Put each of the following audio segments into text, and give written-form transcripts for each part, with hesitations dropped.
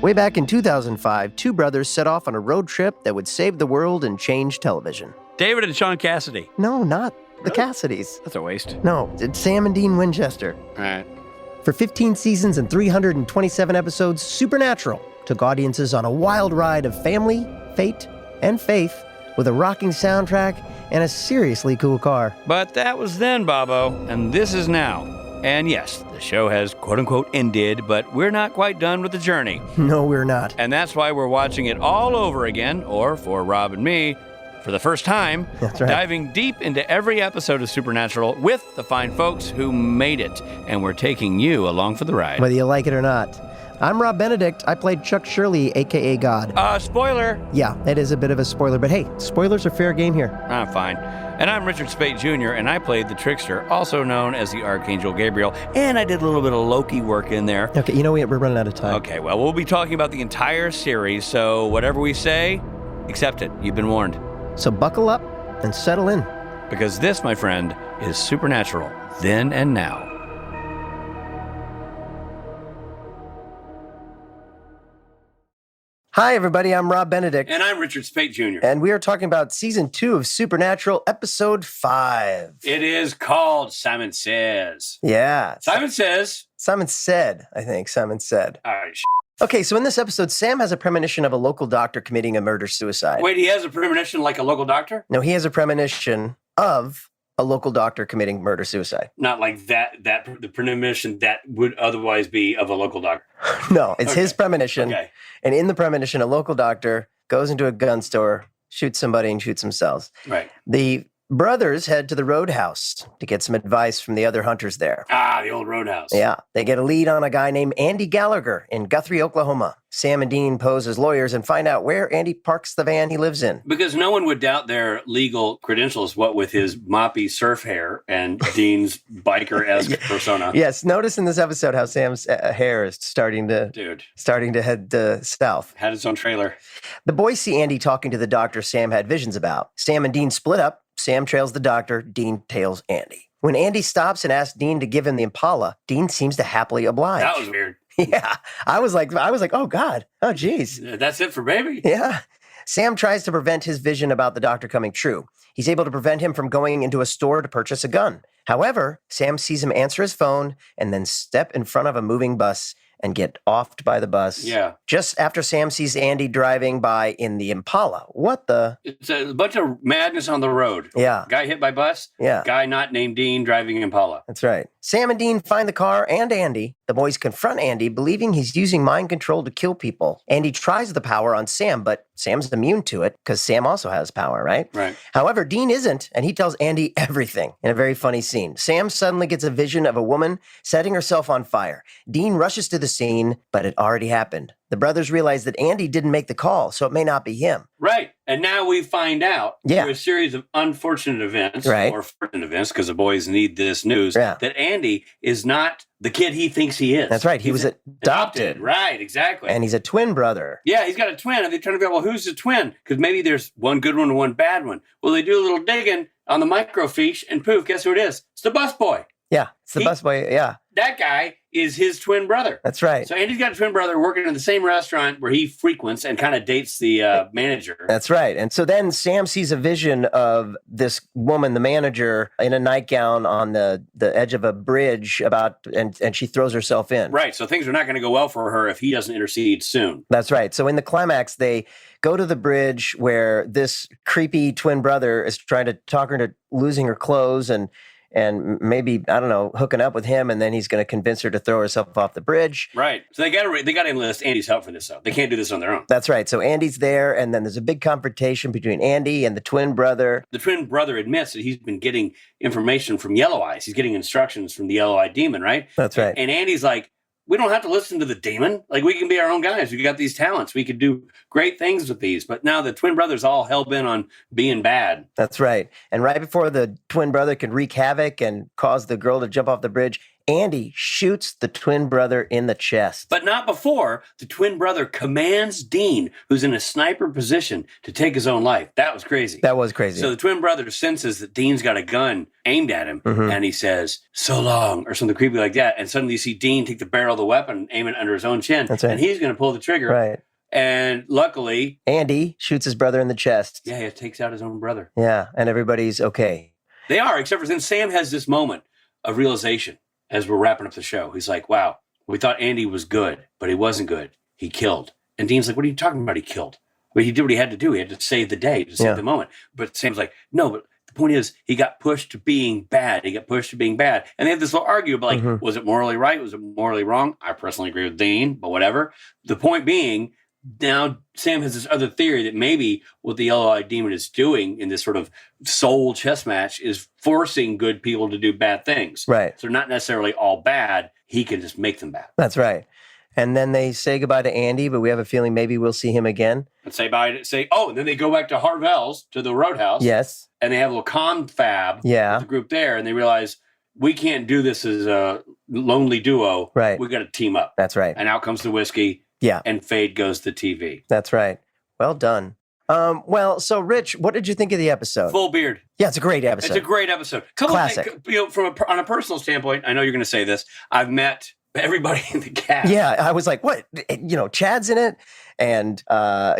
Way back in 2005, two brothers set off on a road trip that would save the world and change television. David and Sean Cassidy. No, not the Cassidys. That's a waste. No, it's Sam and Dean Winchester. All right. For 15 seasons and 327 episodes, Supernatural took audiences on a wild ride of family, fate, and faith with a rocking soundtrack and a seriously cool car. But that was then, Bobo, and this is now. And yes, the show has quote-unquote ended, but we're not quite done with the journey. No, we're not. And that's why we're watching it all over again, or for Rob and me, for the first time, That's right. diving deep into every episode of Supernatural with the fine folks who made it. And we're taking you along for the ride. Whether you like it or not. I'm Rob Benedict. I played Chuck Shirley, a.k.a. God. Spoiler. Yeah, it is a bit of a spoiler, but hey, spoilers are fair game here. Fine. And I'm Richard Speight Jr., and I played the Trickster, also known as the Archangel Gabriel, and I did a little bit of Loki work in there. Okay, you know we're running out of time. Okay, well, we'll be talking about the entire series, so whatever we say, accept it. You've been warned. So buckle up and settle in. Because this, my friend, is Supernatural, then and now. Hi, everybody. I'm Rob Benedict. And I'm Richard Speight Jr. And we are talking about Season 2 of Supernatural, Episode 5. It is called Simon Says. Yeah. Simon Says. Simon said, I think. Simon said. All right, Okay, so in this episode, Sam has a premonition of a local doctor committing a murder-suicide. Wait, he has a premonition like a local doctor? No, he has a premonition of a local doctor committing murder-suicide. Not like the premonition that would otherwise be of a local doctor. No, it's his premonition. Okay. And in the premonition, a local doctor goes into a gun store, shoots somebody, and shoots themselves. Right. The brothers head to the roadhouse to get some advice from the other hunters there. Ah, the old roadhouse. Yeah, they get a lead on a guy named Andy Gallagher in Guthrie, Oklahoma. Sam and Dean pose as lawyers and find out where Andy parks the van he lives in. Because no one would doubt their legal credentials, what with his moppy surf hair and Dean's biker-esque persona. Yes, notice in this episode how Sam's hair is starting to head south. Had his own trailer. The boys see Andy talking to the doctor Sam had visions about. Sam and Dean split up. Sam trails the doctor. Dean tails Andy. When Andy stops and asks Dean to give him the Impala, Dean seems to happily oblige. That was weird. Yeah, I was like, oh God, oh geez. That's it for baby. Yeah. Sam tries to prevent his vision about the doctor coming true. He's able to prevent him from going into a store to purchase a gun. However, Sam sees him answer his phone and then step in front of a moving bus and get offed by the bus. Yeah. Just after Sam sees Andy driving by in the Impala. What the? It's a bunch of madness on the road. Yeah. Guy hit by bus. Yeah. Guy not named Dean driving Impala. That's right. Sam and Dean find the car and Andy. The boys confront Andy, believing he's using mind control to kill people. Andy tries the power on Sam, but Sam's immune to it because Sam also has power, right? Right. However, Dean isn't, and he tells Andy everything in a very funny scene. Sam suddenly gets a vision of a woman setting herself on fire. Dean rushes to the scene, but it already happened. The brothers realize that Andy didn't make the call, so it may not be him. Right. And now we find out through a series of unfortunate events, Right. or fortunate events, because the boys need this news, Yeah. that Andy is not the kid he thinks he is. That's right. He He's was adopted. Right, exactly. And he's a twin brother. Yeah, he's got a twin. And they're trying to figure out, well, who's the twin? Because maybe there's one good one and one bad one. Well, they do a little digging on the microfiche, and poof, guess who it is? It's the busboy. Yeah, it's the busboy. Yeah, That guy is his twin brother. that's right. So Andy's got a twin brother working in the same restaurant where he frequents and kind of dates the manager. That's right. And so then Sam sees a vision of this woman, the manager, in a nightgown on the edge of a bridge and she throws herself in. Right. So things are not going to go well for her if he doesn't intercede soon. That's right. So in the climax, they go to the bridge where this creepy twin brother is trying to talk her into losing her clothes and maybe, I don't know, hooking up with him, and then he's going to convince her to throw herself off the bridge. Right. So they got to enlist Andy's help for this stuff. They can't do this on their own. That's right. So Andy's there, and then there's a big confrontation between Andy and the twin brother. The twin brother admits that he's been getting information from Yellow Eyes. He's getting instructions from the Yellow Eye demon, right? That's right. And Andy's like, we don't have to listen to the demon. Like, we can be our own guys. We got these talents. We could do great things with these. But now the twin brother's all hell-bent on being bad. That's right. And right before the twin brother can wreak havoc and cause the girl to jump off the bridge, Andy shoots the twin brother in the chest. But not before the twin brother commands Dean, who's in a sniper position, to take his own life. That was crazy. That was crazy. So the twin brother senses that Dean's got a gun aimed at him, and he says, "So long," or something creepy like that. And suddenly you see Dean take the barrel of the weapon, aim it under his own chin, That's right. and he's going to pull the trigger. Right. And luckily, Andy shoots his brother in the chest. yeah, he takes out his own brother. Yeah, and everybody's okay. They are, except for then Sam has this moment of realization as we're wrapping up the show. He's like, wow, we thought Andy was good, but he wasn't good. He killed. And Dean's like, what are you talking about? He killed. Well, he did what he had to do. He had to save the day, to save the moment. But Sam's like, no, but the point is, he got pushed to being bad. He got pushed to being bad. And they have this little argument about, like, was it morally right? Was it morally wrong? I personally agree with Dean, but whatever. The point being, now Sam has this other theory that maybe what the yellow-eyed demon is doing in this sort of soul chess match is forcing good people to do bad things. Right. So they're not necessarily all bad. He can just make them bad. That's right. And then they say goodbye to Andy, but we have a feeling maybe we'll see him again. And and then they go back to Harvell's, to the Roadhouse. Yes. And they have a little confab with the group there, and they realize, we can't do this as a lonely duo. Right. We got to team up. That's right. And out comes the whiskey. Yeah. And fade goes the TV. That's right. Well done. So Rich, what did you think of the episode? Full beard. Yeah, it's a great episode. It's a great episode. Classic. On a personal standpoint, I know you're going to say this. I've met everybody in the cast. Yeah, I was like, what? Chad's in it, and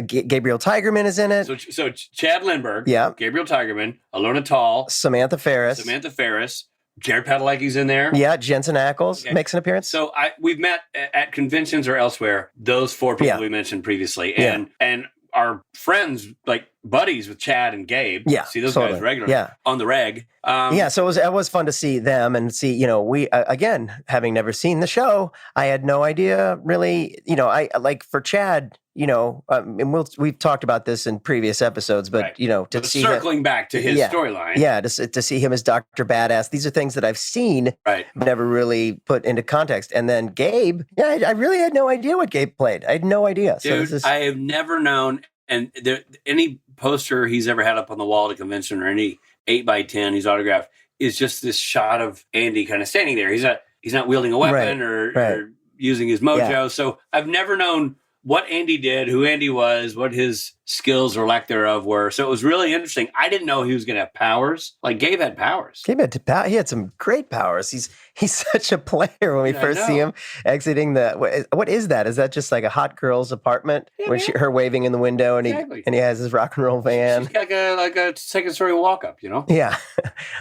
Gabriel Tigerman is in it. So Chad Lindbergh, Yeah. Gabriel Tigerman, Alona Tall, Samantha Ferris. Jared Padalecki's in there. Yeah, Jensen Ackles makes an appearance. So we've met at conventions or elsewhere, those four people we mentioned previously. And our friends, like buddies with Chad and Gabe. Yeah, see those guys regularly on the reg. So it was fun to see them and see, we, again, having never seen the show, I had no idea really, I like for Chad, and we've talked about this in previous episodes, but, to see circling back to his storyline. Yeah, to see him as Dr. Badass. These are things that I've seen, but never really put into context. And then Gabe, I really had no idea what Gabe played. I had no idea. Dude, I have never known, and any poster he's ever had up on the wall at a convention or any 8x10 he's autographed is just this shot of Andy kind of standing there. He's not wielding a weapon or using his mojo. Yeah. So I've never known what Andy did, who Andy was, what his skills or lack thereof were. So it was really interesting. I didn't know he was going to have powers. Like Gabe had powers. He had some great powers. He's such a player when we first see him exiting the. What is that? Is that just like a hot girl's apartment where her waving in the window and he has his rock and roll van? She's got like a second story walk up, Yeah.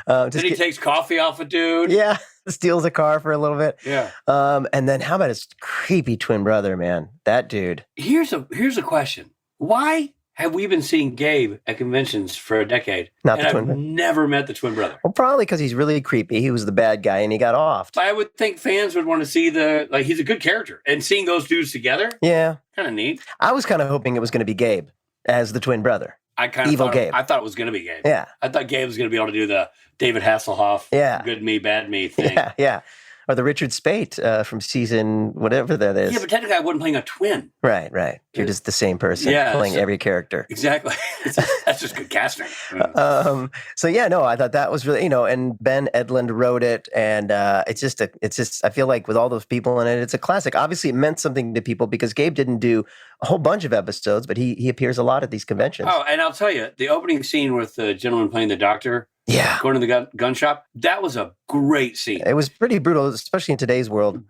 Then he takes coffee off a dude. Yeah. Steals a car for a little bit. Yeah. And then how about his creepy twin brother, man? That dude. Here's a question. Why have we been seeing Gabe at conventions for a decade? I've never met the twin brother. Well, probably because he's really creepy. He was the bad guy and he got offed. I would think fans would want to see he's a good character. And seeing those dudes together. Yeah. Kind of neat. I was kind of hoping it was going to be Gabe as the twin brother. Evil Gabe. I thought it was going to be Gabe. Yeah. I thought Gabe was going to be able to do the David Hasselhoff, good me, bad me thing. Yeah. Or the Richard Speight from season whatever that is. Yeah, but technically I wasn't playing a twin. Right. You're just the same person playing every character. Exactly. That's just good casting. I thought that was really, and Ben Edlund wrote it. And it's just, I feel like with all those people in it, it's a classic. Obviously it meant something to people because Gabe didn't do a whole bunch of episodes, but he appears a lot at these conventions. Oh, and I'll tell you, the opening scene with the gentleman playing the doctor, going to the gun shop, that was a great scene. It was pretty brutal, especially in today's world.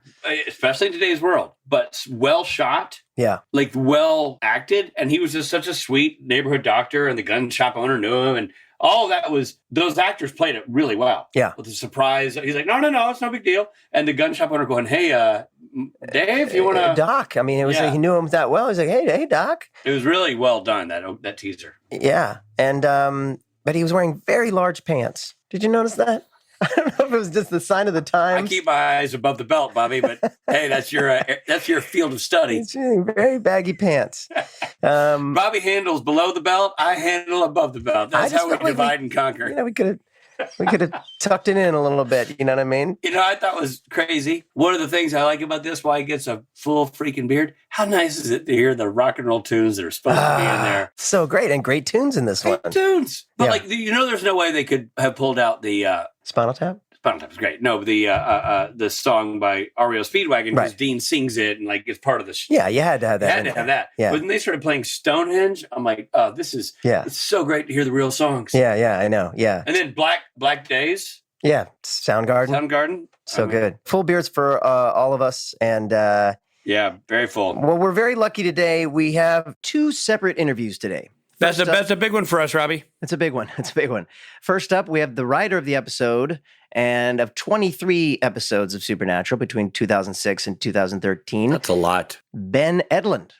But well shot. Yeah. Like well acted. And he was just such a sweet neighborhood doctor, and the gun shop owner knew him. And all that those actors played it really well. Yeah. With the surprise. He's like, no, it's no big deal. And the gun shop owner going, hey, Dave, you want to... Doc. I mean, it was he knew him that well. He's like, hey, Doc. It was really well done, that teaser. Yeah. And... but he was wearing very large pants. Did you notice that? I don't know if it was just the sign of the times. I keep my eyes above the belt, Bobby, but hey, that's your field of study. He's wearing very baggy pants. Bobby handles below the belt. I handle above the belt. That's how we divide and conquer. We could have tucked it in a little bit. You know what I mean? I thought was crazy. One of the things I like about this, why he gets a full freaking beard. How nice is it to hear the rock and roll tunes that are supposed to be in there? So great, and great tunes in this one. Tunes, but there's no way they could have pulled out the Spinal Tap. Bottom Tap is great. No, the song by REO Speedwagon, because Right. Dean sings it and like it's part of the Yeah, you had to have that. had to have that. Yeah. But when they started playing Stonehenge, I'm like, oh, it's so great to hear the real songs. Yeah, I know. Yeah. And then Black Days. Yeah. Soundgarden. Soundgarden. So good. Full beers for all of us. And yeah, very full. well, we're very lucky today. We have 2 separate interviews today. That's a big one for us, Robbie. It's a big one. It's a big one. First up, we have the writer of the episode and of 23 episodes of Supernatural between 2006 and 2013. That's a lot. Ben Edlund.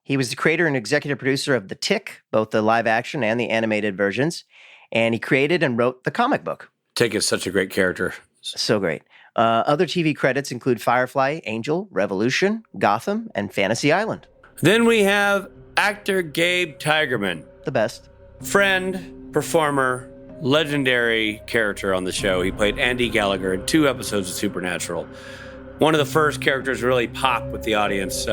He was the creator and executive producer of The Tick, both the live action and the animated versions. And he created and wrote the comic book. Tick is such a great character. So great. Other TV credits include Firefly, Angel, Revolution, Gotham, and Fantasy Island. Then we have actor Gabe Tigerman. The best. Friend, performer, legendary character on the show. He played Andy Gallagher in 2 episodes of Supernatural. One of the first characters to really pop with the audience.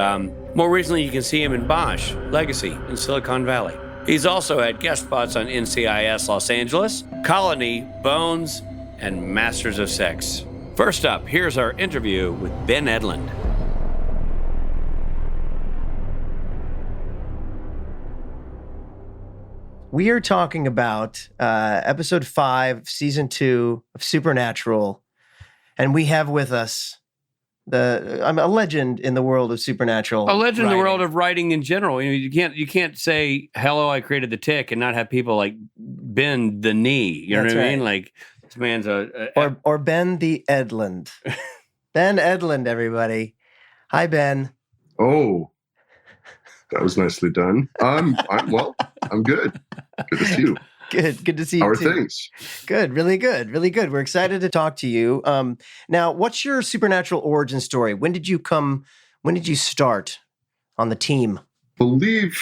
More recently, you can see him in Bosch, Legacy, in Silicon Valley. He's also had guest spots on NCIS Los Angeles, Colony, Bones, and Masters of Sex. First up, here's our interview with Ben Edlund. We are talking about episode 5, season 2 of Supernatural. And we have with us I'm a legend in the world of Supernatural. A legend in the writing. world of writing in general. You can't say, hello, I created the Tick, and not have people like bend the knee. You know That's what I right. mean? Like, this man's Or Ben the Edlund. Ben Edlund, everybody. Hi, Ben. Oh, that was nicely done. I'm well. I'm good. Good to see you. Good to see you How are too. things? Good, really good. We're excited to talk to you. Now, what's your Supernatural origin story? When did you start on the team? Believe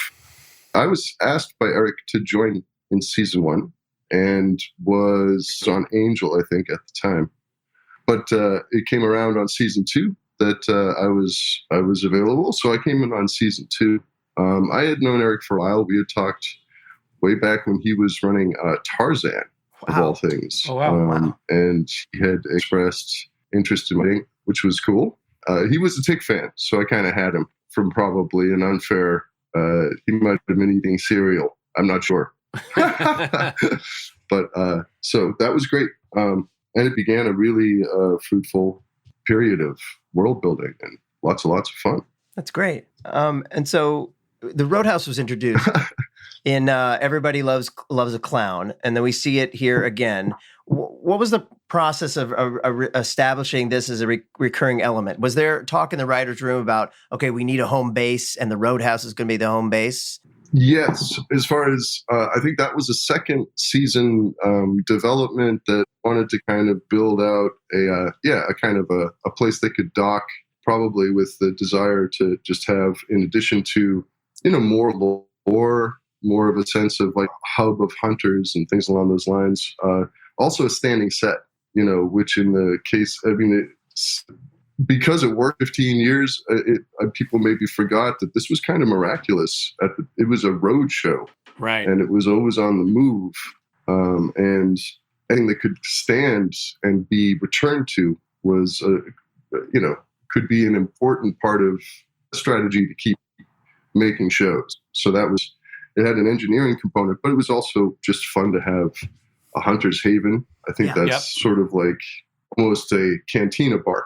I was asked by Eric to join in season 1 and was on Angel, I think, at the time. But it came around on season 2 that I was available, so I came in on season 2. I had known Eric for a while. We had talked way back when he was running Tarzan, of all things. Oh, wow. And he had expressed interest in writing, which was cool. He was a Tick fan, so I kind of had him from probably an unfair, he might have been eating cereal. I'm not sure. But so that was great. And it began a really fruitful period of world building and lots of fun. That's great. And so the Roadhouse was introduced in Everybody Loves a Clown, and then we see it here again. What was the process of establishing this as a recurring element? Was there talk in the writer's room about, okay, we need a home base, and the Roadhouse is going to be the home base? Yes, as far as I think that was a second season development that wanted to kind of build out a kind of a place they could dock, probably with the desire to just have, in addition to more lore, more of a sense of like hub of hunters and things along those lines. Also a standing set, which in the case, because it worked 15 years, people maybe forgot that this was kind of miraculous. It was a road show, right? And it was always on the move, and anything that could stand and be returned to was, could be an important part of strategy to keep making shows. So it had an engineering component, but it was also just fun to have a hunter's haven. I think that's sort of like almost a cantina bar,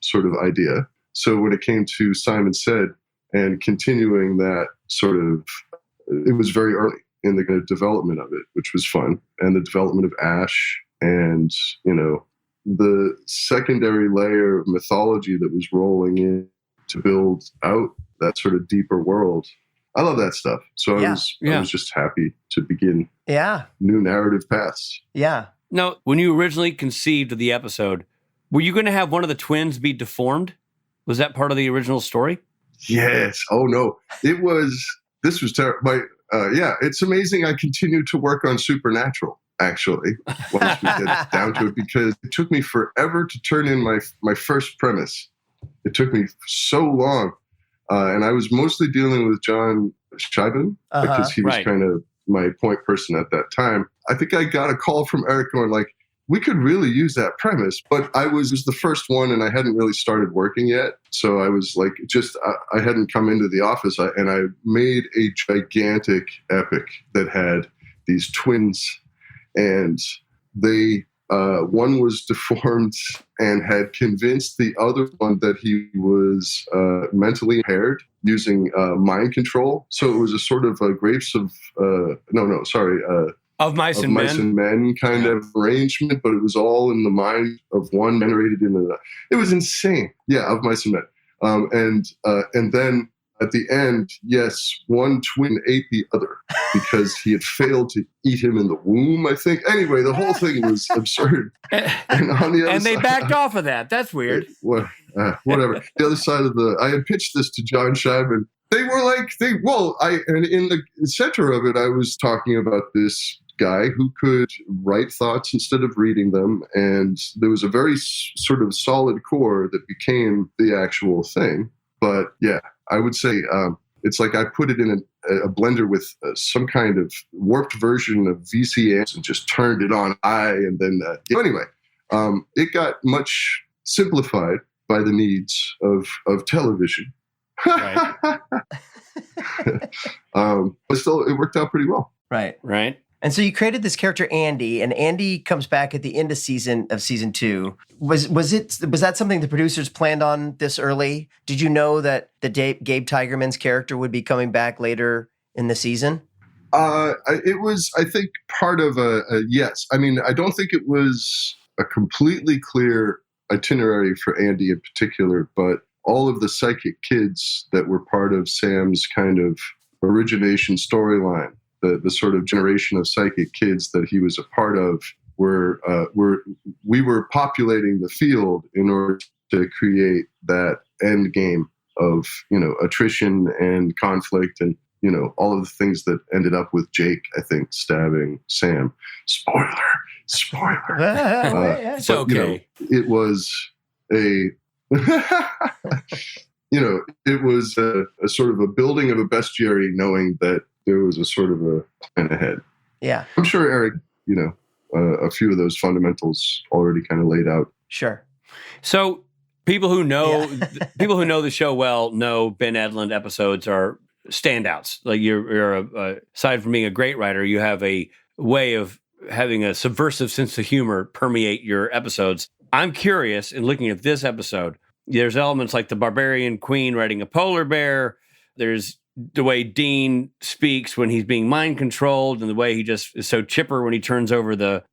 sort of idea. So when it came to Simon Said and continuing that sort of, it was very early in the development of it, which was fun. And the development of Ash and, the secondary layer of mythology that was rolling in to build out that sort of deeper world. I love that stuff. So I was just happy to begin new narrative paths. Yeah. Now, when you originally conceived of the episode, were you going to have one of the twins be deformed? Was that part of the original story? Yes. Oh, no. This was terrible. It's amazing I continued to work on Supernatural, actually, once we get down to it, because it took me forever to turn in my first premise. It took me so long. And I was mostly dealing with John Scheiben because he was kind of my point person at that time. I think I got a call from Eric going like, we could really use that premise. But I was the first one, and I hadn't really started working yet. So I was like, I hadn't come into the office, and I made a gigantic epic that had these twins, and they, one was deformed and had convinced the other one that he was mentally impaired using mind control. So it was a sort of grapes of, Of Mice and Men. Men kind of arrangement, but it was all in the mind of one generated in the. It was insane. Yeah, Of Mice and Men. And then at the end, yes, one twin ate the other because he had failed to eat him in the womb, I think. Anyway, the whole thing was absurd. And on the other And they side, backed off of that. That's weird. Whatever. The other side of I had pitched this to John Scheinman. They were like, and in the center of it, I was talking about this guy who could write thoughts instead of reading them. And there was a very sort of solid core that became the actual thing. But yeah, I would say it's like I put it in a blender with some kind of warped version of VCS and just turned it on high. And then, anyway, it got much simplified by the needs of television. Right. But still, it worked out pretty well. Right. And so you created this character Andy, and Andy comes back at the end of season 2. Was that something the producers planned on this early? Did you know that Gabe Tigerman's character would be coming back later in the season? It was, I think, part of a yes. I mean, I don't think it was a completely clear itinerary for Andy in particular, but all of the psychic kids that were part of Sam's kind of origination storyline, the sort of generation of psychic kids that he was a part of, we were populating the field in order to create that end game of, attrition and conflict and, all of the things that ended up with Jake, I think, stabbing Sam. Spoiler. It's okay. It was a, it was a sort of a building of a bestiary, knowing that there was a sort of a plan ahead. Yeah. I'm sure Eric, a few of those fundamentals already kind of laid out. Sure. So people who know the show well know Ben Edlund episodes are standouts. Like you're aside from being a great writer, you have a way of having a subversive sense of humor permeate your episodes. I'm curious, in looking at this episode, there's elements like the barbarian queen riding a polar bear. There's the way Dean speaks when he's being mind controlled, and the way he just is so chipper when he turns over the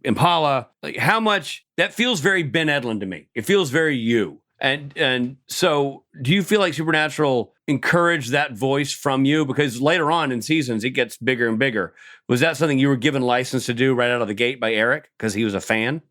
Impala. Like how much that feels very Ben Edlund to me. It feels very you. And so do you feel like Supernatural encouraged that voice from you? Because later on in seasons, it gets bigger and bigger. Was that something you were given license to do right out of the gate by Eric because he was a fan?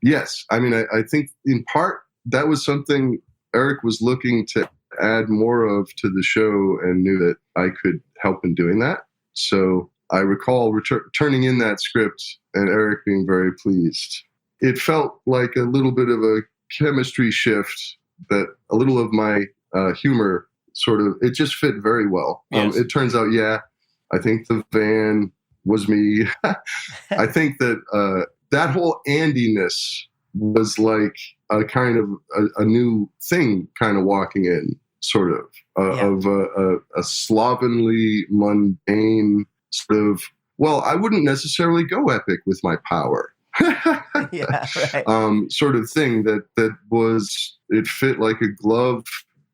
Yes. I mean, I think in part that was something Eric was looking to add more of to the show and knew that I could help in doing that. So I recall turning in that script and Eric being very pleased. It felt like a little bit of a chemistry shift, that a little of my humor sort of, it just fit very well. Yes. It turns out, I think the van was me. I think that that whole Andy-ness was like a kind of a new thing kind of walking in, sort of, of a slovenly, mundane sort of, well, I wouldn't necessarily go epic with my power. Yeah, right. Sort of thing that was, it fit like a glove.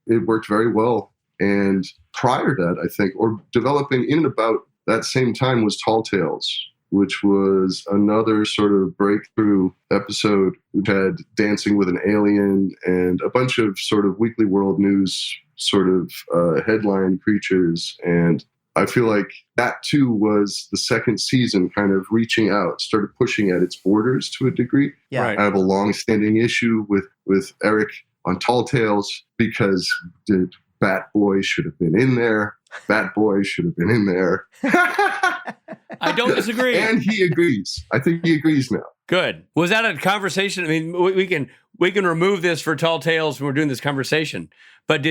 It worked very well. And prior to that, I think, or developing in and about that same time, was Tall Tales, which was another sort of breakthrough episode. We had Dancing with an Alien and a bunch of sort of Weekly World News sort of headline creatures. And I feel like that too was the second season kind of reaching out, started pushing at its borders to a degree. Yeah. Right. I have a long-standing issue with Eric on Tall Tales because Bat Boy should have been in there. Bat Boy should have been in there. I don't disagree. And he agrees. I think he agrees now. Good. Was that a conversation? I mean, we can remove this for Tall Tales when we're doing this conversation. But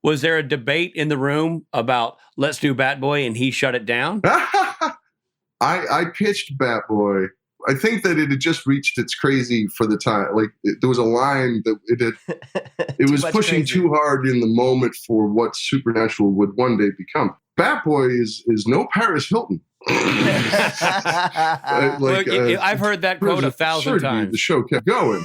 was there a debate in the room about let's do Bat Boy and he shut it down? I pitched Bat Boy I think that it had just reached its crazy for the time. Like there was a line that it was pushing crazy. too hard in the moment for what Supernatural would one day become. Bat Boy is no Paris Hilton. Look, I've heard that quote 1,000 times. The show kept going.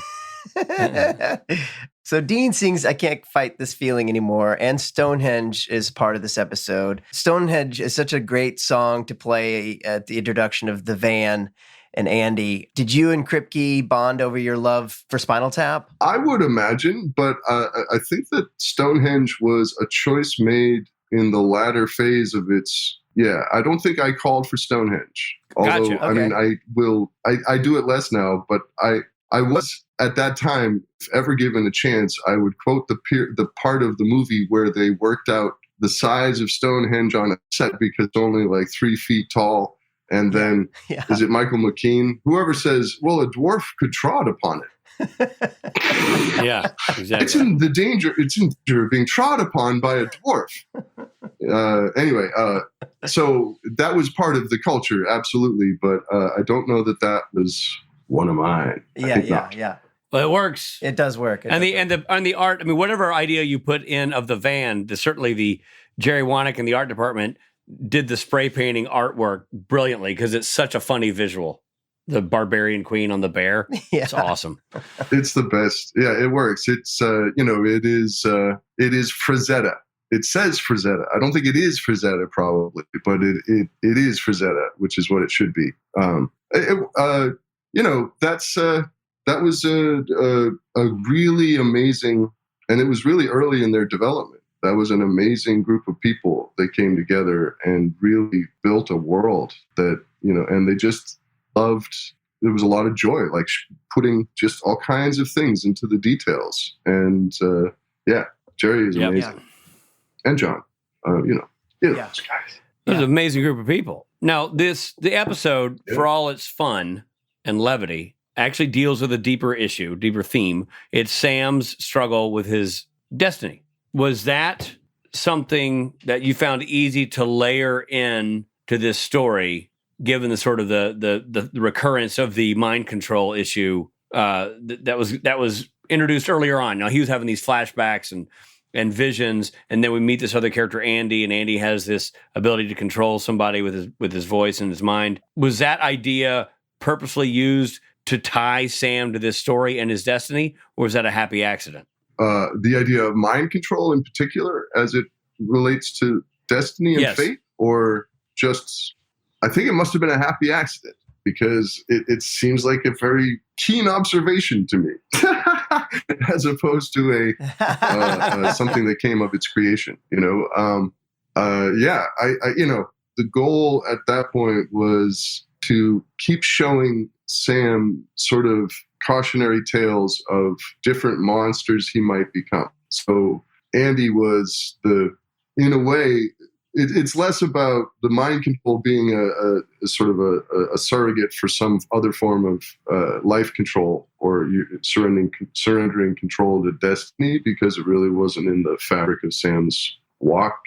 So Dean sings I Can't Fight This Feeling Anymore, and Stonehenge is part of this episode. Stonehenge is such a great song to play at the introduction of the van and Andy. Did you and Kripke bond over your love for Spinal Tap? I would imagine, but I think that Stonehenge was a choice made in the latter phase of its... Yeah, I don't think I called for Stonehenge. Although, Gotcha. I mean, I do it less now, but I was at that time, if ever given a chance, I would quote the part of the movie where they worked out the size of Stonehenge on a set because it's only like 3 feet tall. And then, is it Michael McKean? Whoever says, well, a dwarf could trod upon it. Yeah, exactly. It's in danger of being trod upon by a dwarf. Anyway, so that was part of the culture, absolutely. But I don't know that was one of mine. Yeah. Well, it works. It does work. And the art, I mean, whatever idea you put in of the van, certainly the Jerry Wanick in the art department did the spray painting artwork brilliantly because it's such a funny visual. The barbarian queen on the bear. It's awesome. It's the best. Yeah, it works. It's it is Frazetta. It says Frazetta. I don't think it is Frazetta probably, but it is Frazetta, which is what it should be. That was a really amazing, and it was really early in their development. That was an amazing group of people that came together and really built a world that, and they just loved. There was a lot of joy, like putting just all kinds of things into the details. And Jerry is amazing. Yeah. And John, those guys. It was an amazing group of people. Now, the episode, for all its fun and levity, actually deals with a deeper theme. It's Sam's struggle with his destiny. Was that something that you found easy to layer in to this story, given the sort of the recurrence of the mind control issue that was introduced earlier on? Now, he was having these flashbacks and visions, and then we meet this other character, Andy, and Andy has this ability to control somebody with his voice and his mind. Was that idea purposely used to tie Sam to this story and his destiny, or was that a happy accident? The idea of mind control in particular, as it relates to destiny and fate, or just, I think it must have been a happy accident because it seems like a very keen observation to me, as opposed to something that came of its creation. The goal at that point was to keep showing Sam sort of cautionary tales of different monsters he might become. So Andy was in a way, it's less about the mind control being a sort of a surrogate for some other form of life control or surrendering control to destiny, because it really wasn't in the fabric of Sam's walk.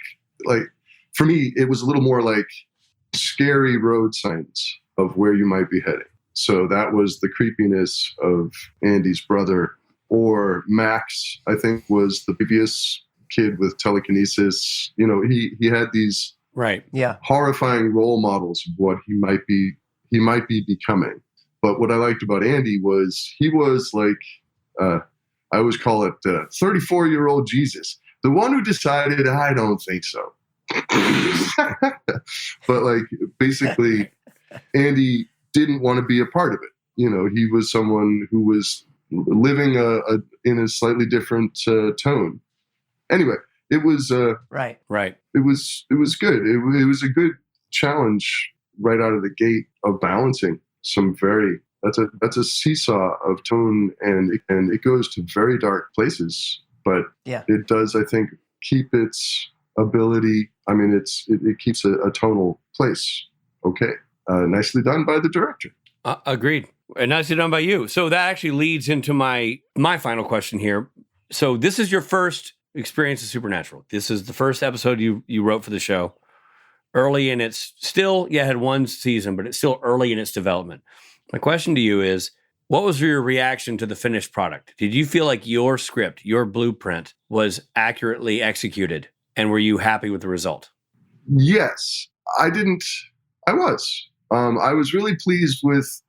Like, for me, it was a little more like scary road signs of where you might be heading. So that was the creepiness of Andy's brother. Or Max, I think, was the previous kid with telekinesis. He had these horrifying role models of what he might be becoming. But what I liked about Andy was he was like, I always call it 34-year-old Jesus, the one who decided, I don't think so. But like, basically, Andy didn't want to be a part of it. He was someone who was living in a slightly different tone. Anyway, it was right. It was good. It was a good challenge right out of the gate of balancing some that's a seesaw of tone, and it goes to very dark places. But it does, I think, keep its ability. I mean, it keeps a tonal place. Okay. Nicely done by the director. Agreed. And nicely done by you. So that actually leads into my final question here. So this is your first experience of Supernatural. This is the first episode you wrote for the show. Early in its still, had one season, but it's still early in its development. My question to you is, what was your reaction to the finished product? Did you feel like your script, your blueprint was accurately executed? And were you happy with the result? Yes, I didn't. I was. I was really pleased with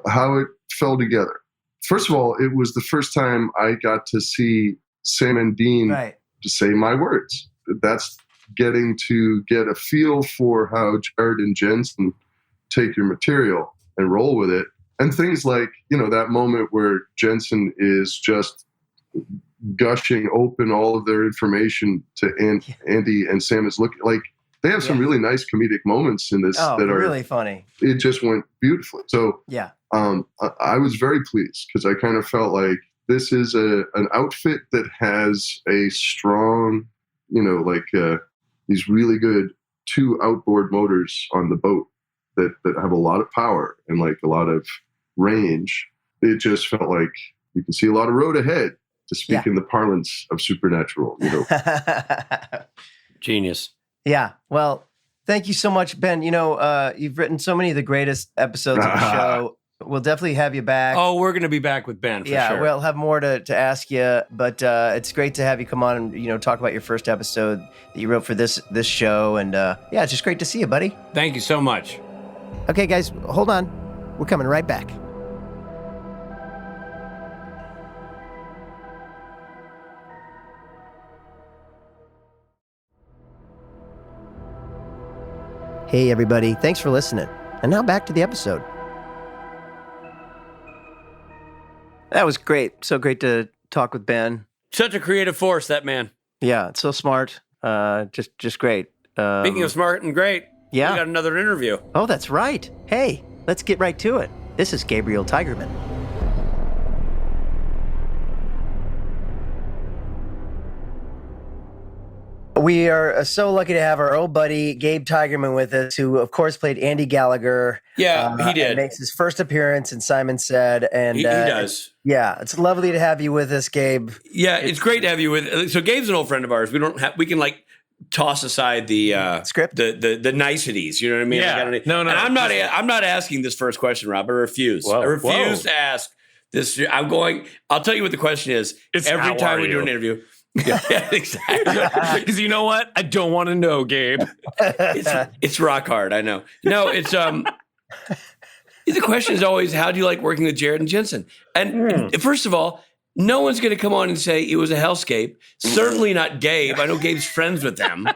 how it fell together. First of all, it was the first time I got to see Sam and Dean to say my words. That's getting to get a feel for how Jared and Jensen take your material and roll with it. And things like, that moment where Jensen is just gushing open all of their information to Andy, and Sam is looking like they have some really nice comedic moments in this that are really funny. It just went beautifully. So I was very pleased because I kind of felt like this is an outfit that has a strong, these really good 2 outboard motors on the boat that have a lot of power and like a lot of range. It just felt like you can see a lot of road ahead, to speak in the parlance of Supernatural. Genius. Yeah. Well, thank you so much, Ben. You've written so many of the greatest episodes of the show. We'll definitely have you back. Oh, we're going to be back with Ben for sure. Yeah, we'll have more to ask you, but it's great to have you come on and talk about your first episode that you wrote for this show, and it's just great to see you, buddy. Thank you so much. Okay, guys, hold on. We're coming right back. Hey, everybody. Thanks for listening. And now back to the episode. That was great. So great to talk with Ben. Such a creative force, that man. Yeah, it's so smart. Just great. Speaking of smart and great, we got another interview. Oh, that's right. Hey, let's get right to it. This is Gabriel Tigerman. We are so lucky to have our old buddy Gabe Tigerman with us, who, of course, played Andy Gallagher. Yeah, he did. Makes his first appearance in Simon Said. And he does. Yeah, it's lovely to have you with us, Gabe. Yeah, it's great to have you with. So Gabe's an old friend of ours. We can toss aside the script, the niceties. You know what I mean? Yeah. No. And I'm not asking this first question, Rob. I refuse. Whoa, I refuse to ask this. I'll tell you what the question is. Every time we do an interview. Yeah, exactly. Because you know what? I don't want to know, Gabe. It's rock hard. I know. No, it's the question is always, how do you like working with Jared and Jensen? And first of all, no one's going to come on and say it was a hellscape. Certainly not Gabe. I know Gabe's friends with them.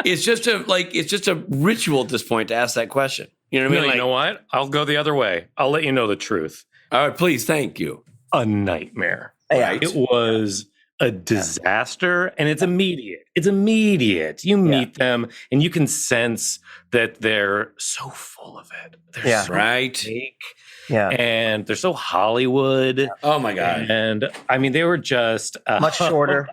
It's just a ritual at this point to ask that question. You know what I mean? You know what? I'll go the other way. I'll let you know the truth. All right, please. Thank you. A nightmare. Right? It was a disaster, and it's immediate. It's immediate. You meet them, and you can sense that they're so full of it. They're so fake, and they're so Hollywood. Oh my God! And I mean, they were just much shorter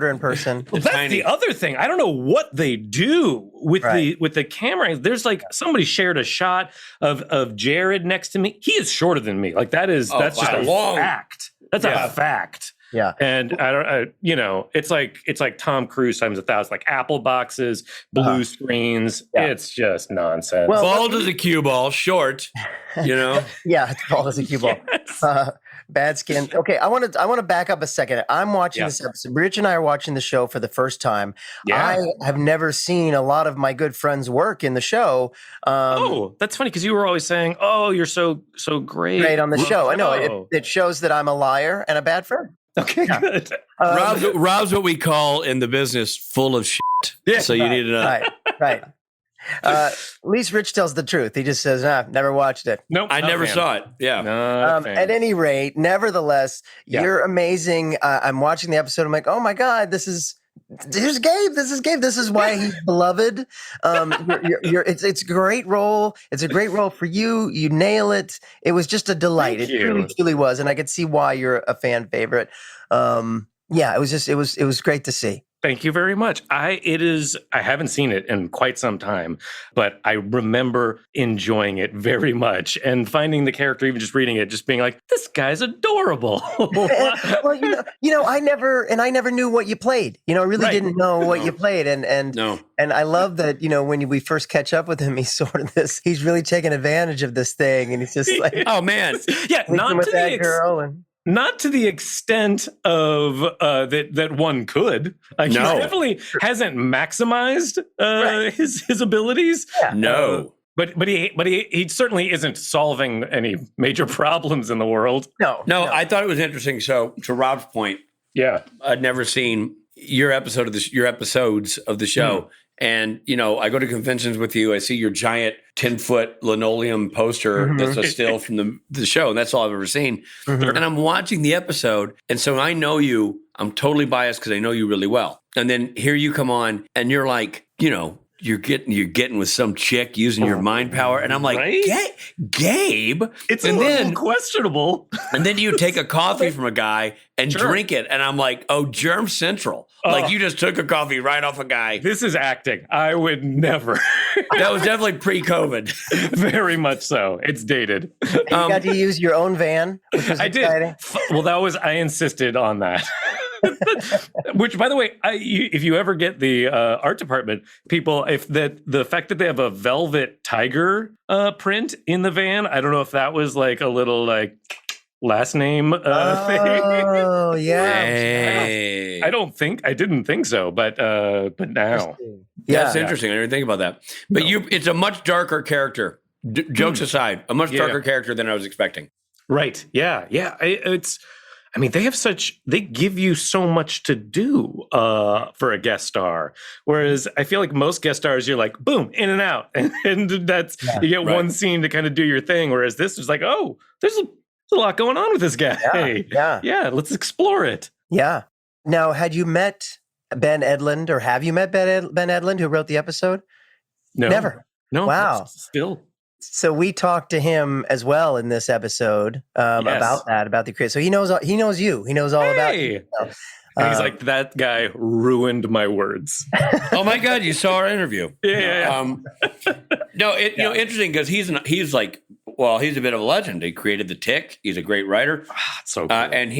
in person. Well, that's the other thing. I don't know what they do with the camera. There's like somebody shared a shot of Jared next to me. He is shorter than me. Like that's just a fact. That's a fact. Yeah. And it's like Tom Cruise times 1,000, like Apple boxes, blue screens. Yeah. It's just nonsense. Well, bald as a cue ball, short, Yeah, it's bald as a cue ball. Yes. Bad skin. Okay, I want to back up a second. I'm watching this episode. Rich and I are watching the show for the first time. Yeah. I have never seen a lot of my good friends' work in the show. That's funny because you were always saying, "Oh, you're so great." Great on the show. I know it shows that I'm a liar and a bad friend. Okay, good. Rob's what we call in the business full of shit. Yeah, so you need to know. Right. At least Rich tells the truth. He just says, never watched it. Nope. I never saw it. Yeah. At any rate, nevertheless, you're amazing. I'm watching the episode. I'm like, oh my God, here's Gabe. This is Gabe. This is why he's beloved. It's a great role. It's a great role for you. You nail it. It was just a delight. It truly was. And I could see why you're a fan favorite. It was great to see. Thank you very much. I haven't seen it in quite some time, but I remember enjoying it very much and finding the character, even just reading it, just being like, this guy's adorable. Well, I never knew what you played. I really didn't know what you played. And I love that, when we first catch up with him, he's sort of he's really taking advantage of this thing. And he's just like, oh man. Yeah, not to that girl. Not to the extent of that one could. He definitely hasn't maximized his abilities. Yeah. No. But he certainly isn't solving any major problems in the world. No. I thought it was interesting. So to Rob's point, I'd never seen your episodes of the show. And, I go to conventions with you. I see your giant 10-foot linoleum poster that's a still from the show. And that's all I've ever seen. And I'm watching the episode. And so I know you. I'm totally biased because I know you really well. And then here you come on and you're like, you're getting with some chick using your mind power. And I'm like, Gabe? It's a little questionable. And then you take a coffee from a guy and drink it. And I'm like, oh, Germ Central. Like you just took a coffee right off a guy. This is acting. I would never. That was definitely pre-COVID. Very much so. It's dated. You got to use your own van, which was exciting. Did. Well, I insisted on that. Which, by the way, if you ever get the art department people, the fact that they have a velvet tiger print in the van, I don't know if that was like a little like last name thing. Oh yeah. Hey. I didn't think so, but now that's interesting. I didn't think about that. But it's a much darker character. Jokes aside, a much darker character than I was expecting. Right. Yeah. They give you so much to do for a guest star. Whereas I feel like most guest stars, you're like, boom, in and out. And that's, you get one scene to kind of do your thing. Whereas this is like, oh, there's a lot going on with this guy. Yeah, let's explore it. Yeah. Now, had you met Ben Edlund, or have you met Ben Edlund, who wrote the episode? No. Never. No. Wow. Still. So we talked to him as well in this episode about the creator. So he knows you. He knows all about you. He's like, that guy ruined my words. Oh my God, you saw our interview. Yeah. Interesting because he's a bit of a legend. He created The Tick. He's a great writer. So cool. And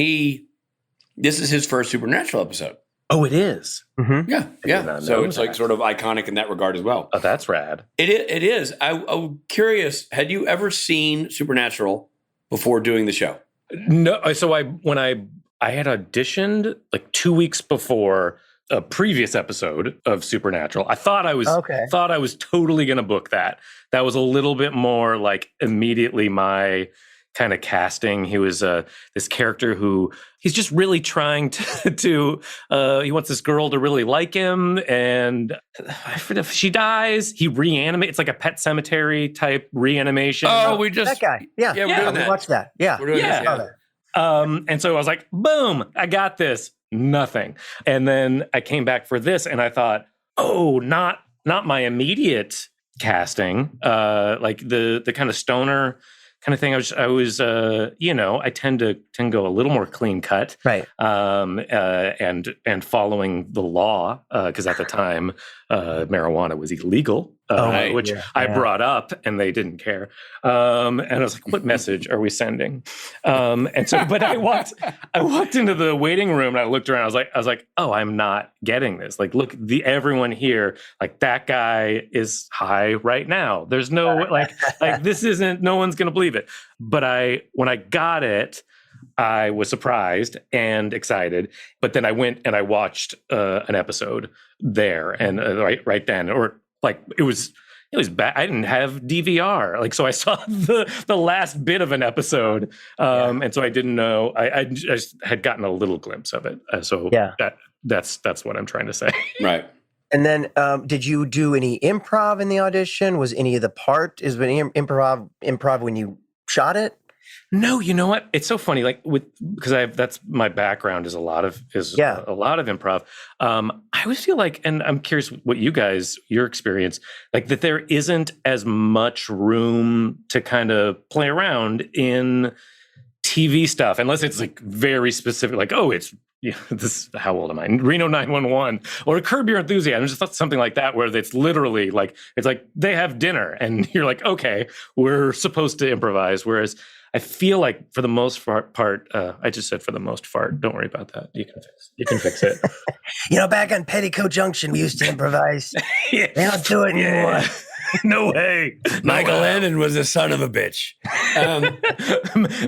this is his first Supernatural episode. Oh, it is? Mm-hmm. Yeah. So it's like sort of iconic in that regard as well. Oh, that's rad. It is. I'm curious, had you ever seen Supernatural before doing the show? No. So when I had auditioned like 2 weeks before a previous episode of Supernatural. I thought I was totally going to book that. That was a little bit more like immediately my kind of casting. He was this character who he's just really trying to he wants this girl to really like him, and if she dies, he reanimates. It's like a Pet Cemetery type reanimation. Oh, that guy. Yeah, we're doing that. Watch that. Yeah, we're doing that. And so I was like, boom, I got this. Nothing. And then I came back for this, and I thought, oh, not my immediate casting, like the kind of stoner kind of thing. I tend to go a little more clean cut, right? And following the law, because at the time marijuana was illegal, which I brought up, and they didn't care. And I was like, "What message are we sending?" And so, but I walked into the waiting room and I looked around. I was like, "Oh, I'm not getting this. Like, look, everyone here, like that guy is high right now. There's no like this isn't. No one's gonna believe it." But when I got it, I was surprised and excited. But then I went and I watched an episode there, and right then, or like it was bad. I didn't have DVR, like, so I saw the last bit of an episode, and so I didn't know. I just had gotten a little glimpse of it. That's what I'm trying to say. Right. And then, did you do any improv in the audition? Was any of the part is any improv when you shot it? No, you know what? It's so funny. Like because that's my background is a lot of improv. I always feel like, and I'm curious what your experience, like that there isn't as much room to kind of play around in TV stuff, unless it's like very specific, like, oh, it's this, how old am I? Reno 911 or Curb Your Enthusiasm. Just thought something like that, where it's literally like, it's like they have dinner and you're like, okay, we're supposed to improvise. Whereas I feel like for the most part, I just said for the most part, don't worry about that. You can fix it. Back on Petticoat Junction, we used to improvise. They don't do it anymore. No way. Michael Landon was a son of a bitch.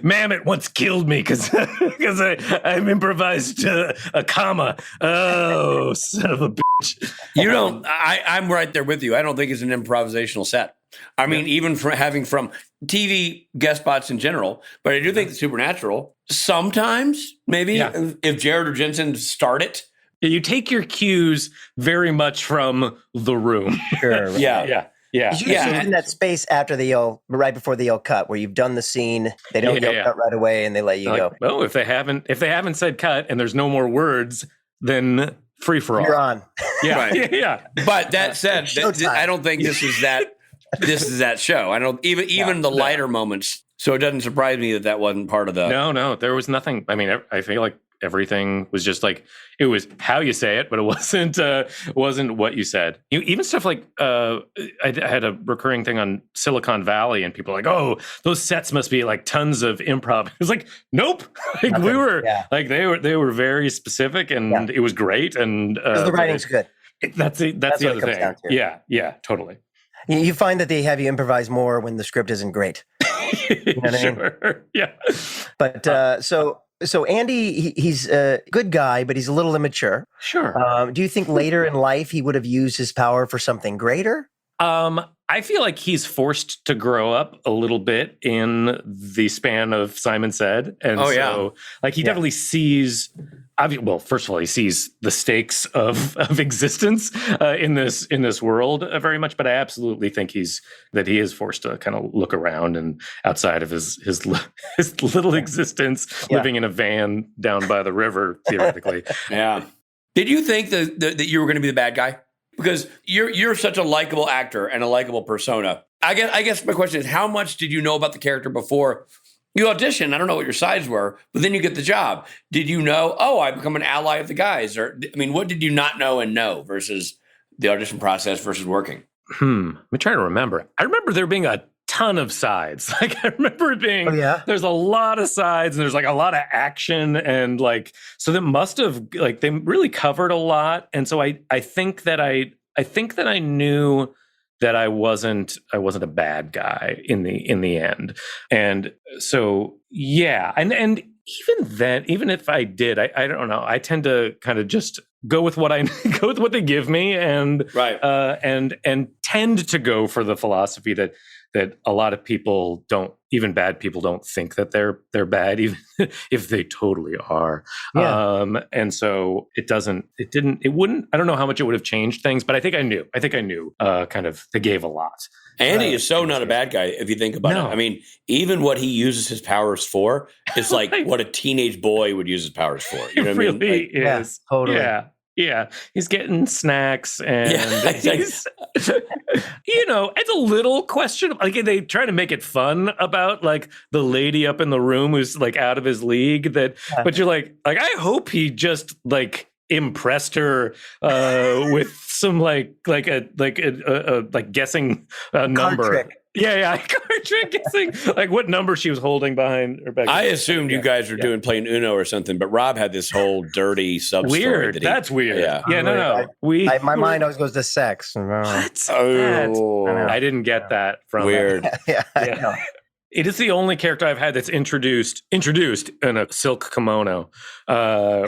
Mammoth once killed me because I improvised a comma. Oh, son of a bitch. I'm right there with you. I don't think it's an improvisational set. I mean, even from TV guest spots in general, but I do think the Supernatural, sometimes, maybe, if Jared or Jensen start it. You take your cues very much from The Room. Sure. Right. Yeah. You're in that space after right before the yell cut, where you've done the scene, they don't yell cut right away, and they let you go. Well, if they haven't said cut and there's no more words, then free for all. You're on. Yeah, right. Yeah. But that said, I don't think this is that. This is that show. I don't even the lighter moments. So it doesn't surprise me that wasn't part of the. No, there was nothing. I mean, I feel like everything was just like, it was how you say it, but it wasn't what you said. Even stuff like I had a recurring thing on Silicon Valley, and people are like, oh, those sets must be like tons of improv. It was like, nope. Like we were like they were very specific, and it was great. And the writing's good. That's the other thing. Yeah, totally. You find that they have you improvise more when the script isn't great. You know what I mean? Sure. Yeah. But so Andy, he's a good guy, but he's a little immature. Sure. Do you think later in life he would have used his power for something greater? I feel like he's forced to grow up a little bit in the span of Simon Said. And like he definitely sees, well, first of all, he sees the stakes of existence in this world very much. But I absolutely think he is forced to kind of look around and outside of his little existence, living in a van down by the river, theoretically. Yeah. Did you think that you were going to be the bad guy? Because you're such a likable actor and a likable persona. I guess my question is, how much did you know about the character before you auditioned? I don't know what your sides were, but then you get the job. Did you know, I become an ally of the guys? Or, I mean, what did you not know and know versus the audition process versus working? I'm trying to remember. I remember there being a ton of sides. Like I remember it being, there's a lot of sides and there's like a lot of action and like, so that must have like, they really covered a lot. And so I think that I knew that I wasn't a bad guy in the end. And so, yeah. And even then, even if I did, I don't know, I tend to kind of just go with what they give me and tend to go for the philosophy that a lot of people don't, even bad people don't think that they're bad, even if they totally are. Yeah. And so it wouldn't, I don't know how much it would have changed things, but I think I knew, kind of, they gave a lot. Andy is so not a bad guy if you think about it. I mean, even what he uses his powers for is like what a teenage boy would use his powers for. You know what I mean? Really is. Yeah, totally. Yeah, he's getting snacks and he's, it's a little questionable. Like they try to make it fun about like the lady up in the room who's like out of his league. But you're like I hope he just like impressed her with some like guessing a number. Trick. Yeah, card trick guessing like what number she was holding behind her back. I assumed you guys were playing Uno or something, but Rob had this whole dirty sub story. Weird. That's weird. Yeah, no. My mind always goes to sex. What? Oh, I didn't get that from weird. I know. It is the only character I've had that's introduced in a silk kimono,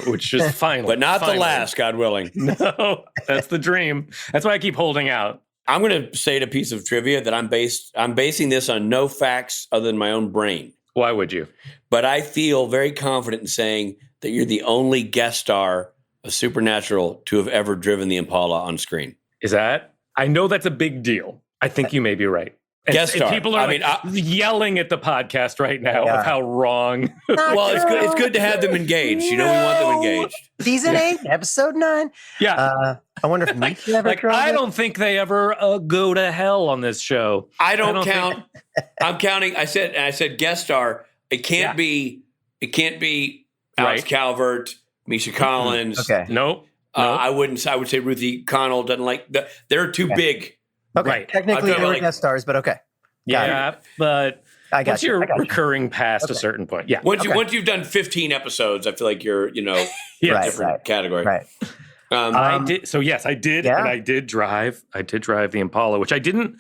which is finally. But not the last, God willing. No, that's the dream. That's why I keep holding out. I'm going to state a piece of trivia that I'm basing this on no facts other than my own brain. Why would you? But I feel very confident in saying that you're the only guest star of Supernatural to have ever driven the Impala on screen. Is that? I know that's a big deal. I think you may be right. Guest star. People are yelling at the podcast right now of how wrong. Well, it's good to have them engaged. We want them engaged. Season 8, episode 9. Yeah. I wonder if Nietzsche ever I don't think they ever go to hell on this show. I don't count. I'm counting. I said guest star. It can't be Alex Calvert, Misha Collins. Okay. Nope. I wouldn't. I would say Ruthie Connell doesn't like. They're too big. Okay. Right. Technically, they were like- guest stars, but okay. Got Yeah, but I got once you. you're I got you. recurring past a certain point, yeah. Once you've done 15 episodes, I feel like you're in a Yes. different category. Right. I did. So yes, I did, Yeah. and I did drive the Impala, which I didn't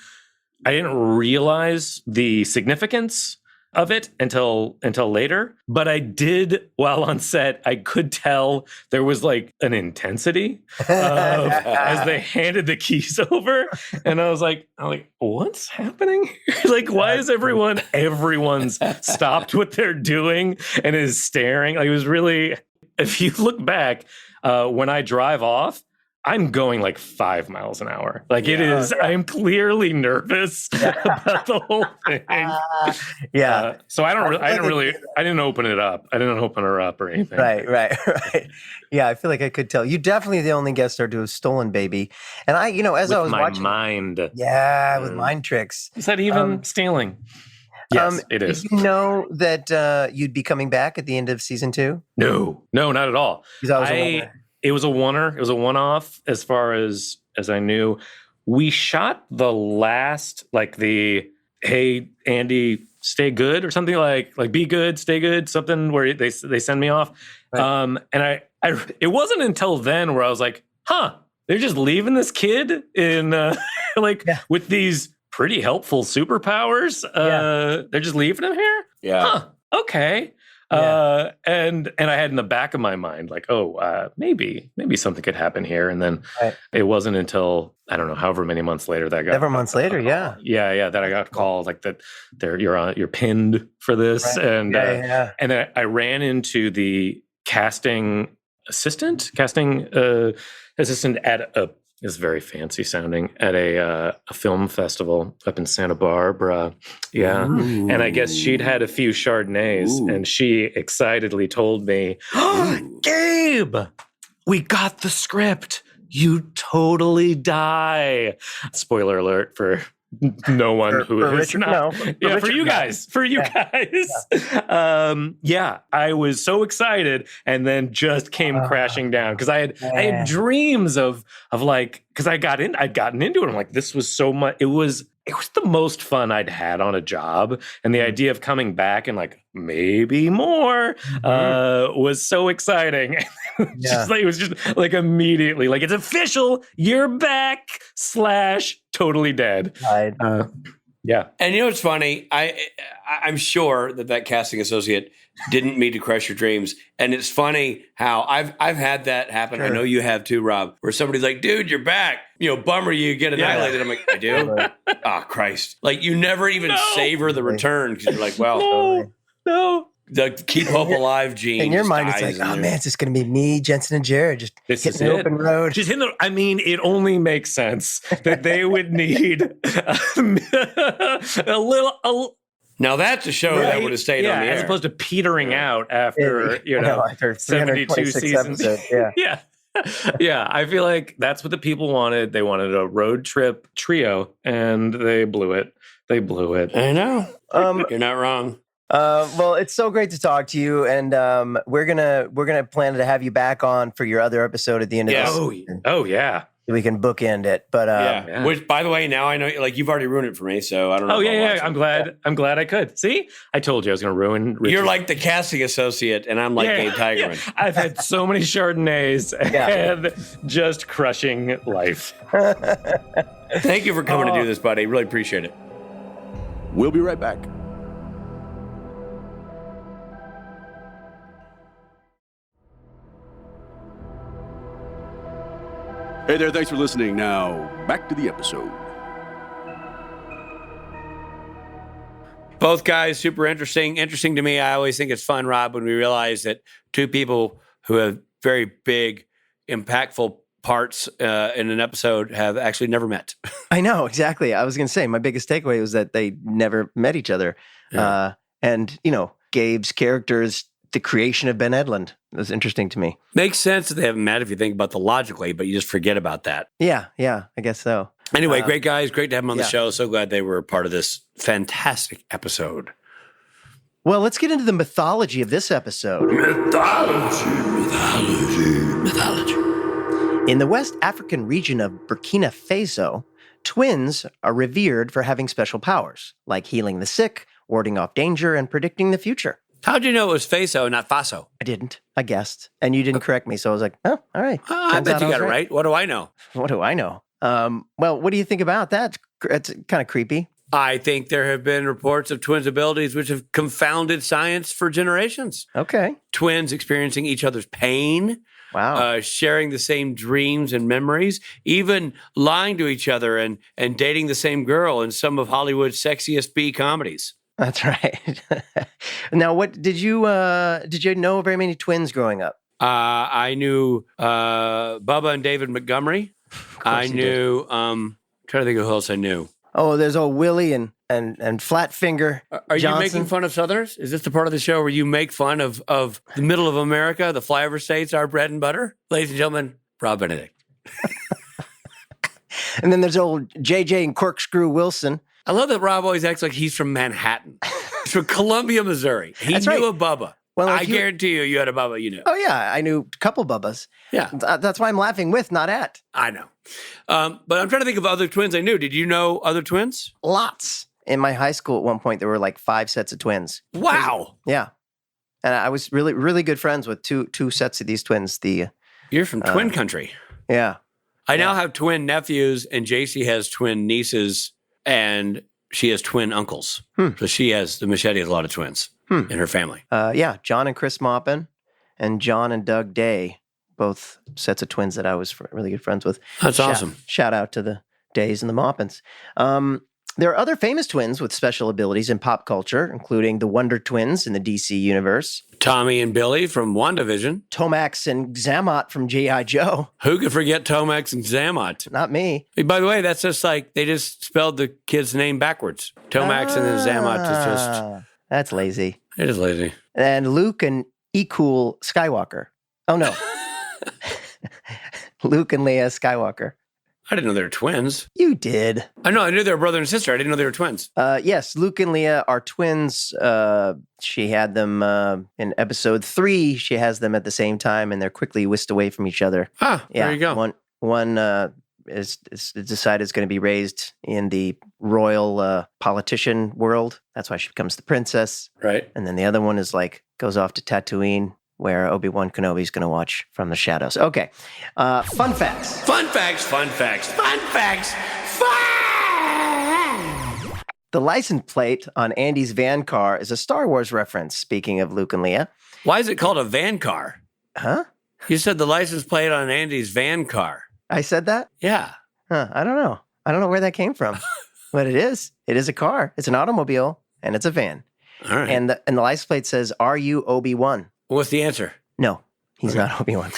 realize the significance of it until later. But I did, while on set, I could tell there was like an intensity as they handed the keys over, and I'm like, what's happening? Like, why is everyone's stopped what they're doing and is staring? Like, it was really. If you look back, when I drive off, I'm going like 5 miles an hour. Like it is, I'm clearly nervous about the whole thing. So I didn't open it up. I didn't open her up or anything. Right. Yeah, I feel like I could tell. You definitely the only guest star to have stolen Baby. And I, as I was watching. Mind. Yeah, with mind tricks. Is that even stealing? Yes, it is. Did you know that you'd be coming back at the end of season 2? No, not at all. Because I was a wonder. It was a oneer. It was a one-off as far as I knew. We shot the last, like the, hey, Andy, stay good or something like be good, stay good, something where they send me off. Right. And I it wasn't until then where I was like, they're just leaving this kid in with these pretty helpful superpowers. They're just leaving him here? Yeah. Okay. And I had in the back of my mind, like, maybe something could happen here. And then it wasn't until, I don't know, however many months later that I got. Several months later, yeah. Yeah, that I got called like that you're pinned for this. Right. And then I ran into the casting assistant at it's very fancy sounding, at a film festival up in Santa Barbara. Yeah. Ooh. And I guess she'd had a few Chardonnays. Ooh. And she excitedly told me, Gabe, we got the script. You totally die. Spoiler alert for no one who is Richard, not. No, yeah, for you guys. For you guys. Yeah. I was so excited and then just came crashing down because I had dreams of like, because I'd gotten into it. I'm like, this was so much. It was the most fun I'd had on a job, and the idea of coming back and like maybe more was so exciting. It was just like immediately like, it's official, you're back / totally dead. Yeah. And you know what's funny? I'm sure that casting associate didn't mean to crush your dreams. And it's funny how I've had that happen. Sure. I know you have too, Rob, where somebody's like, dude, you're back. Bummer you get annihilated. I'm like, I do? Oh, Christ. Like, you never even savor the return because you're like, well, no. The keep hope alive gene. In your mind, it's like, oh man, it's just going to be me, Jensen, and Jared just hitting the open road. Just hitting I mean, it only makes sense that they would need a little. Now that's a show that would have stayed on the air. As opposed to petering out after, after 72 seasons. Yeah. Yeah, I feel like that's what the people wanted. They wanted a road trip trio, and they blew it. I know. You're not wrong. Well, it's so great to talk to you, and we're gonna plan to have you back on for your other episode at the end of this season. Oh yeah, we can bookend it. But which, by the way, now I know, like, you've already ruined it for me, so I don't know. Oh yeah. I'm glad I could. See, I told you I was gonna ruin Richard. You're like the casting associate, and I'm like Gabe Tigerman. Yeah. I've had so many Chardonnays and just crushing life. Thank you for coming to do this, buddy. Really appreciate it. We'll be right back. Hey there, thanks for listening. Now, back to the episode. Both guys, super interesting. Interesting to me. I always think it's fun, Rob, when we realize that two people who have very big, impactful parts in an episode have actually never met. I know, exactly. I was going to say, my biggest takeaway was that they never met each other. Yeah. And, Gabe's character is the creation of Ben Edlund. It was interesting to me. Makes sense that they haven't met if you think about the logic way, but you just forget about that. Yeah, I guess so. Anyway, great guys. Great to have them on the show. So glad they were a part of this fantastic episode. Well, let's get into the mythology of this episode. Mythology. In the West African region of Burkina Faso, twins are revered for having special powers, like healing the sick, warding off danger, and predicting the future. How'd you know it was Faso, not Faso? I didn't. I guessed. And you didn't correct me, so I was like, oh, all right. I Turns bet out you I was got it right. What do I know? What do I know? Well, what do you think about that? It's kind of creepy. I think there have been reports of twins' abilities which have confounded science for generations. Okay. Twins experiencing each other's pain, Wow. sharing the same dreams and memories, even lying to each other and dating the same girl in some of Hollywood's sexiest B comedies. That's right. Now, what did you know very many twins growing up? I knew Bubba and David Montgomery. I knew, trying to think of who else I knew. Oh, there's old Willie and Flatfinger. Are you Johnson. making fun of Southerners? Is this the part of the show where you make fun of the middle of America, the flyover states, our bread and butter? Ladies and gentlemen, Rob Benedict. And then there's old JJ and Corkscrew Wilson. I love that Rob always acts like he's from Manhattan. He's from Columbia, Missouri. He That's knew right. a Bubba. Well, I if guarantee you had a Bubba you knew. Oh, yeah. I knew a couple Bubbas. Yeah, That's why I'm laughing with, not at. I know. But I'm trying to think of other twins I knew. Did you know other twins? Lots. In my high school at one point, there were like 5 sets of twins. Wow. Yeah. And I was really, really good friends with two sets of these twins. You're from twin country. Yeah. I now have twin nephews, and JC has twin nieces, and she has twin uncles. So she has a lot of twins in her family. Yeah. John and Chris Maupin and John and Doug Day, both sets of twins that I was really good friends with. That's awesome. Shout out to the Days and the Maupins. There are other famous twins with special abilities in pop culture, including the Wonder Twins in the DC universe, Tommy and Billy from WandaVision. Tomax and Xamot from G.I. Joe. Who could forget Tomax and Xamot? Not me. Hey, by the way, that's just like they just spelled the kid's name backwards. Tomax and then Xamot is just... That's lazy. It is lazy. And Luke and Cool Skywalker. Oh, no. Luke and Leia Skywalker. I didn't know they were twins. You did. I know. I knew they were brother and sister. I didn't know they were twins. Yes, Luke and Leia are twins. She had them in episode 3. She has them at the same time, and they're quickly whisked away from each other. Ah, there you go. One is decided is going to be raised in the royal politician world. That's why she becomes the princess. Right. And then the other one is goes off to Tatooine, where Obi-Wan Kenobi's going to watch from the shadows. Okay. Fun facts. Fun facts. The license plate on Andy's van car is a Star Wars reference, speaking of Luke and Leia. Why is it called a van car? Huh? You said the license plate on Andy's van car. I said that? Yeah. Huh, I don't know. I don't know where that came from. But it is. It is a car. It's an automobile, and it's a van. All right. And the license plate says, "Are you Obi-Wan?" What's the answer? No, he's not Obi-Wan.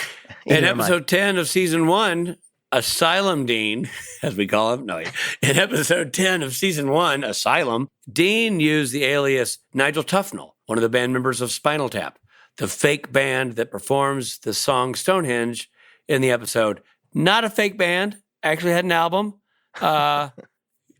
In Neither am I. episode 10 of season 1, Asylum Dean, as we call him, in episode 10 of season 1, Asylum, Dean used the alias Nigel Tufnell, one of the band members of Spinal Tap, the fake band that performs the song Stonehenge in the episode. Not a fake band, actually had an album. I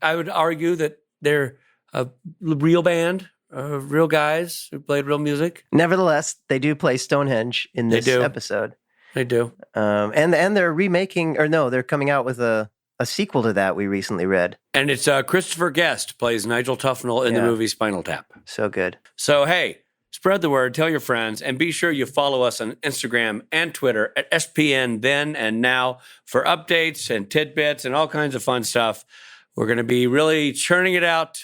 would argue that they're a real band, real guys who played real music. Nevertheless, they do play Stonehenge in this episode. They do. And they're remaking, or no, they're coming out with a sequel to that we recently read. And it's Christopher Guest plays Nigel Tufnell in the movie Spinal Tap. So good. So, hey, spread the word, tell your friends, and be sure you follow us on Instagram and Twitter at SPN Then and Now for updates and tidbits and all kinds of fun stuff. We're going to be really churning it out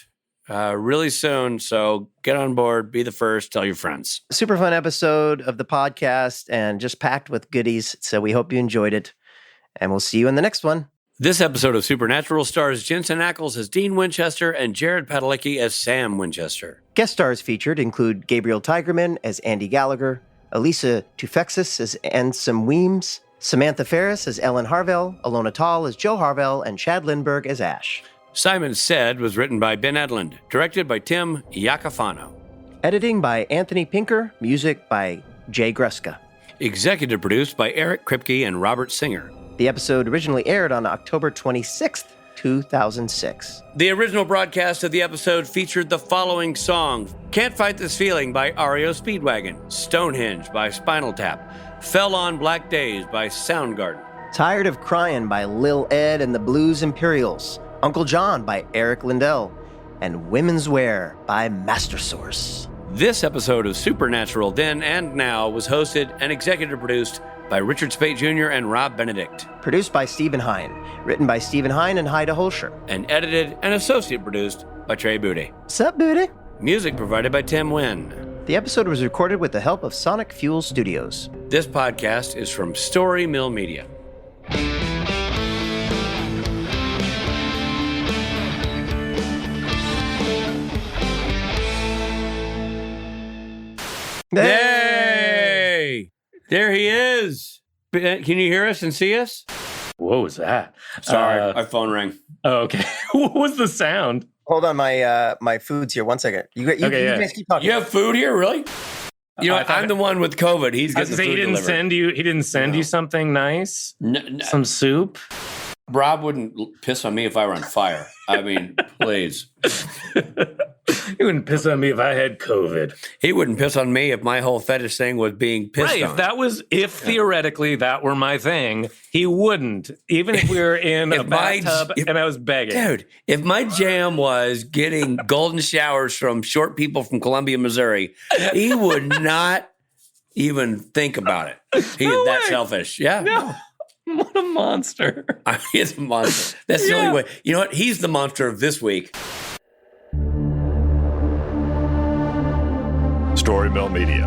really soon. So get on board, be the first, tell your friends. Super fun episode of the podcast and just packed with goodies. So we hope you enjoyed it. And we'll see you in the next one. This episode of Supernatural stars Jensen Ackles as Dean Winchester and Jared Padalecki as Sam Winchester. Guest stars featured include Gabriel Tigerman as Andy Gallagher, Elisa Tufexis as Ansem Weems, Samantha Ferris as Ellen Harvell, Alona Tall as Joe Harvell, and Chad Lindbergh as Ash. Simon Said was written by Ben Edlund, directed by Tim Iacofano. Editing by Anthony Pinker, music by Jay Gruska. Executive produced by Eric Kripke and Robert Singer. The episode originally aired on October 26th, 2006. The original broadcast of the episode featured the following songs: Can't Fight This Feeling by REO Speedwagon, Stonehenge by Spinal Tap, Fell on Black Days by Soundgarden, Tired of Crying by Lil Ed and the Blues Imperials, Uncle John by Eric Lindell, and Women's Wear by Master Source. This episode of Supernatural Then and Now was hosted and executive produced by Richard Spate Jr. and Rob Benedict. Produced by Stephen Hine. Written by Stephen Hine and Haida Holscher. And edited and associate produced by Trey Booty. Sup, Booty? Music provided by Tim Wynn. The episode was recorded with the help of Sonic Fuel Studios. This podcast is from Story Mill Media. Hey! There he is. Can you hear us and see us? What was that? Sorry, our phone rang. Oh, okay. What was the sound? Hold on, my food's here. 1 second. You guys keep talking. You have food here, really? You know, I'm the one with COVID. He's getting the food delivered. He didn't send you something nice? No. Some soup? Rob wouldn't piss on me if I were on fire. I mean, please. He wouldn't piss on me if I had COVID. He wouldn't piss on me if my whole fetish thing was being pissed on. Theoretically that were my thing, he wouldn't. Even if we were in a bathtub and I was begging. Dude, if my jam was getting golden showers from short people from Columbia, Missouri, he would not even think about it. He is that selfish. Yeah. No. What a monster. He's a monster. That's the only way. You know what? He's the monster of this week. Story Mill Media.